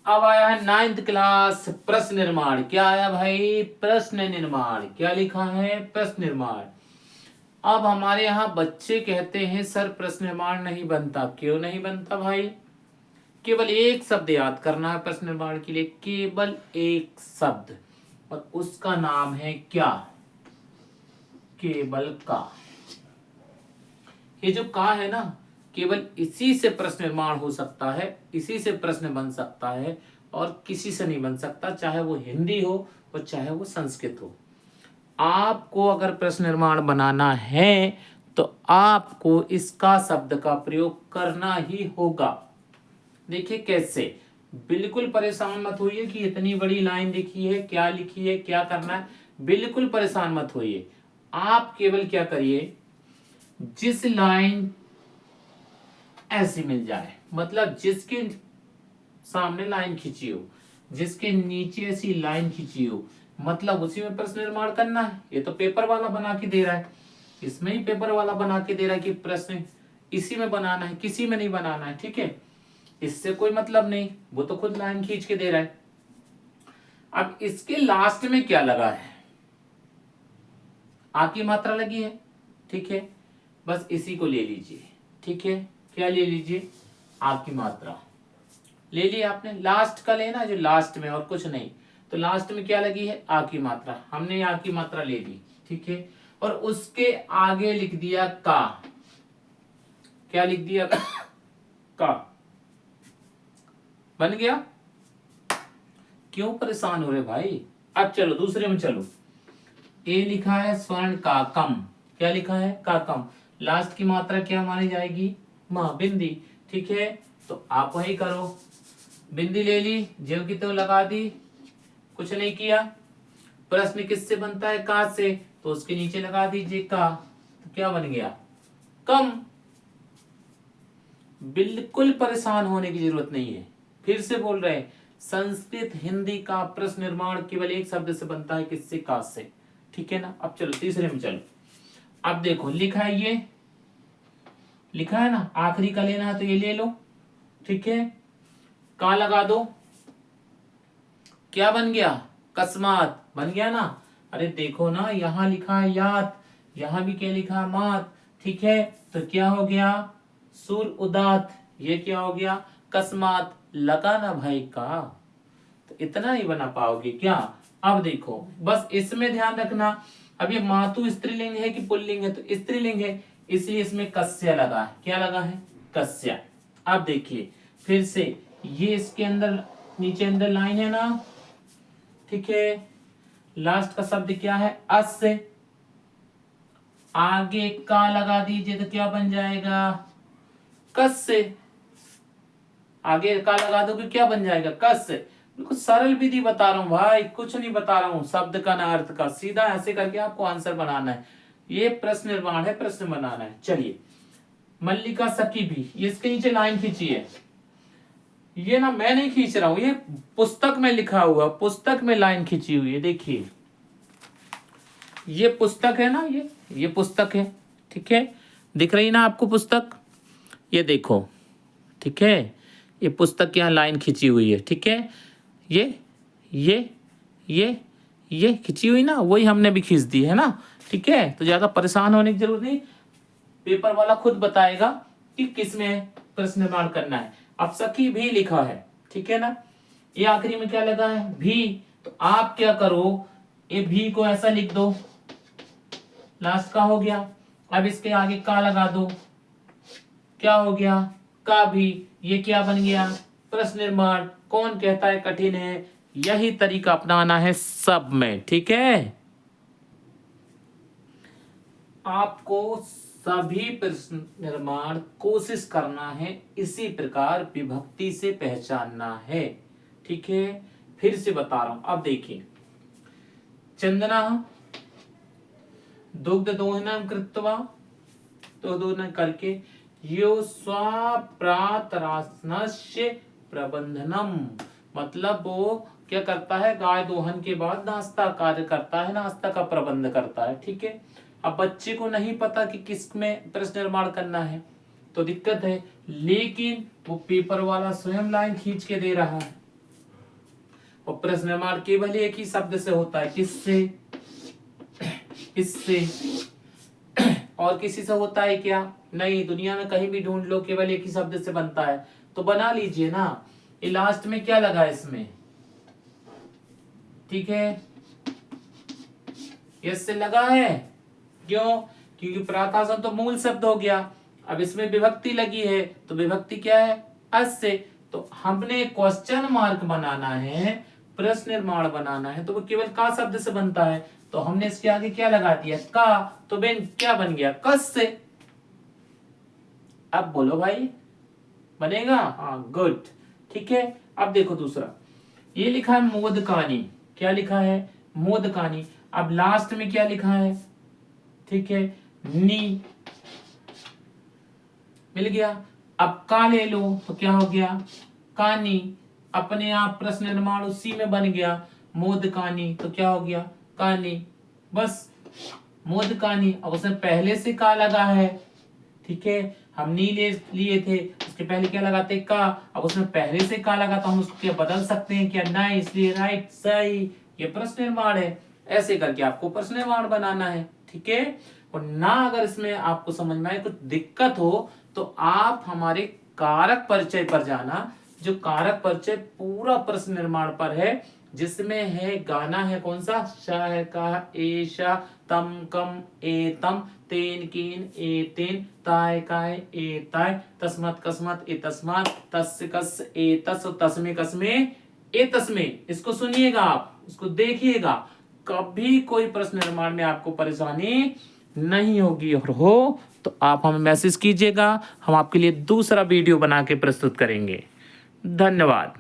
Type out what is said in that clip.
अब आया है 9th क्लास प्रश्न निर्माण। क्या आया भाई? प्रश्न निर्माण। क्या लिखा है? प्रश्न निर्माण। अब हमारे यहाँ बच्चे कहते हैं सर प्रश्न निर्माण नहीं बनता। क्यों नहीं बनता भाई? केवल एक शब्द याद करना है प्रश्न निर्माण के लिए, केवल एक शब्द, और उसका नाम है क्या? केवल का। ये जो का है ना, केवल इसी से प्रश्न निर्माण हो सकता है, इसी से प्रश्न बन सकता है, और किसी से नहीं बन सकता, चाहे वो हिंदी हो और चाहे वो संस्कृत हो। आपको अगर प्रश्न निर्माण बनाना है तो आपको इसका शब्द का प्रयोग करना ही होगा। देखिए कैसे, बिल्कुल परेशान मत होइए कि इतनी बड़ी लाइन लिखी है, क्या लिखी है, क्या करना है। बिल्कुल परेशान मत होइए। आप केवल क्या करिए, जिस लाइन ऐसी मिल जाए, मतलब जिसके सामने लाइन खींची हो, जिसके नीचे ऐसी लाइन खींची हो, मतलब उसी में प्रश्न निर्माण करना है। ये तो पेपर वाला बना के दे रहा है, इसमें ही पेपर वाला बना के दे रहा है कि प्रश्न इसी में बनाना है, किसी में नहीं बनाना है। ठीक है, इससे कोई मतलब नहीं, वो तो खुद लाइन खींच के दे रहा है। अब इसके लास्ट में क्या लगा है? आ की मात्रा लगी है। ठीक है, बस इसी को ले लीजिए। ठीक है, क्या ले लीजिए? आ की मात्रा ले ली आपने। लास्ट का लेना जो लास्ट में, और कुछ नहीं। तो लास्ट में क्या लगी है? आ की मात्रा। हमने आ की मात्रा ले ली। ठीक है, और उसके आगे लिख दिया का। क्या लिख दिया? का। बन गया? क्यों परेशान हो रहे भाई? अब चलो दूसरे में चलो। ए लिखा है स्वर्ण का कम। क्या लिखा है? का कम। लास्ट की मात्रा क्या मानी जाएगी? मां, बिंदी। ठीक है, तो आप वही करो। बिंदी ले ली, ज्यों की तो लगा दी, कुछ नहीं किया। प्रश्न किससे बनता है? का से, तो उसके नीचे लगा दीजिए का। तो क्या बन गया? कम। बिल्कुल परेशान होने की जरूरत नहीं है। फिर से बोल रहे हैं, संस्कृत हिंदी का प्रश्न निर्माण केवल एक शब्द से बनता है, किससे? का से। ठीक है ना। अब चलो तीसरे में चलो। अब देखो लिखा है, ये लिखा है ना, आखिरी का लेना है तो ये ले लो। ठीक है, का लगा दो। क्या बन गया? कस्मात। बन गया ना। अरे देखो ना, यहां लिखा है यात, यहां भी क्या लिखा है? मात। ठीक है, तो क्या हो गया? सूर उदात। ये क्या हो गया? कस्मात। लगा ना भाई का। तो इतना ही बना पाओगे क्या? अब देखो, बस इसमें ध्यान रखना। अब ये मातु स्त्रीलिंग है कि पुल्लिंग है? तो स्त्रीलिंग है, इसलिए इसमें कस्य लगा है। क्या लगा है? कस्य। अब देखिए फिर से, ये इसके अंदर नीचे अंदर लाइन है ना। ठीक है, लास्ट का शब्द क्या है? अस से आगे का लगा दीजिए तो क्या बन जाएगा? कस से। आगे का लगा दोगे क्या बन जाएगा? कस से। बिल्कुल सरल विधि बता रहा हूं भाई, कुछ नहीं बता रहा हूं शब्द का ना अर्थ का। सीधा ऐसे करके आपको आंसर बनाना है। ये प्रश्न निर्माण है, प्रश्न बनाना है। चलिए, मल्लिका सखी भी, ये इसके नीचे लाइन खींची है। ये ना मैं नहीं खींच रहा हूं, ये पुस्तक में लिखा हुआ, पुस्तक में लाइन खींची हुई है। देखिए ये पुस्तक है ना, ये पुस्तक है। ठीक है, दिख रही ना आपको पुस्तक? ये देखो। ठीक है, ये पुस्तक की यहाँ लाइन खींची हुई है। ठीक है, ये ये ये ये खींची हुई ना, वही हमने भी खींच दी है ना। ठीक है, तो ज्यादा परेशान होने की जरूरत नहीं, पेपर वाला खुद बताएगा कि किस में प्रश्न निर्माण करना है। अब सखी भी लिखा है। ठीक है ना, ये आखिरी में क्या लगा है? भी। तो आप क्या करो, ये भी को ऐसा लिख दो, लास्ट का हो गया। अब इसके आगे का लगा दो, क्या हो गया? का भी। ये क्या बन गया? प्रश्न निर्माण। कौन कहता है कठिन है? यही तरीका अपनाना है सब में। ठीक है, आपको सभी प्रश्न निर्माण कोशिश करना है, इसी प्रकार विभक्ति से पहचानना है। ठीक है, फिर से बता रहा हूं। अब देखिए, चंदना दुग्ध दोहनम कृत्वा, तो दोहन करके, यो स्वाप्रातरासनस्य प्रबंधनम, मतलब वो क्या करता है? गाय दोहन के बाद नाश्ता कार्य करता है, नाश्ता का प्रबंध करता है। ठीक है, अब बच्चे को नहीं पता कि किस में प्रश्न निर्माण करना है, तो दिक्कत है। लेकिन वो पेपर वाला स्वयं लाइन खींच के दे रहा है। और प्रश्न निर्माण केवल एक ही शब्द से होता है, किससे, इससे। और किसी से होता है क्या? नहीं, दुनिया में कहीं भी ढूंढ लो, केवल एक ही शब्द से बनता है। तो बना लीजिए ना। ये लास्ट में क्या लगा इसमें, ठीक है, यस से लगा है। क्यों? क्योंकि प्राकाशन तो मूल शब्द हो गया। अब इसमें विभक्ति लगी है, तो विभक्ति क्या है? अस से। तो हमने क्वेश्चन मार्क बनाना है, प्रश्न निर्माण बनाना है, तो वो केवल का शब्द से बनता है। तो हमने इसके आगे क्या लगा दिया? का। तो बेन क्या बन गया? कस से। अब बोलो भाई, बनेगा? हाँ, गुड, ठीक है। अब देखो दूसरा, ये लिखा है मोदकानी। क्या लिखा है? मोदकानी। अब लास्ट में क्या लिखा है? ठीक है, नी, मिल गया। अब का ले लो तो क्या हो गया? कानी। अपने आप प्रश्न निर्माण उसी में बन गया। मोदकानी तो क्या हो गया? कानी। बस, मोदकानी। अब उसमें पहले से का लगा है, ठीक है, हम नी ले लिए थे, उसके पहले क्या लगाते? का। अब उसमें पहले से का लगा तो हम उसको क्या बदल सकते हैं क्या? नहीं, इसलिए राइट, सही, ये प्रश्न निर्माण है। ऐसे करके आपको प्रश्न निर्माण बनाना है, ठीक है। और ना अगर इसमें आपको समझ में आए, कुछ दिक्कत हो, तो आप हमारे कारक परिचय पर जाना, जो कारक परिचय पूरा प्रश्न निर्माण पर है, जिसमें है गाना है कौन सा? शाह का एशा, तम कम एतम, तेन कीन एतेन, ताय काय एताय, तस्मत कसमत ए तस्मात, तस्य कस ए तस, तस्मे कसमे ए तस्मे। इसको सुनिएगा आप, इसको देखिएगा, कभी कोई प्रश्न निर्माण में आपको परेशानी नहीं होगी। और हो तो आप हमें मैसेज कीजिएगा, हम आपके लिए दूसरा वीडियो बना के प्रस्तुत करेंगे। धन्यवाद।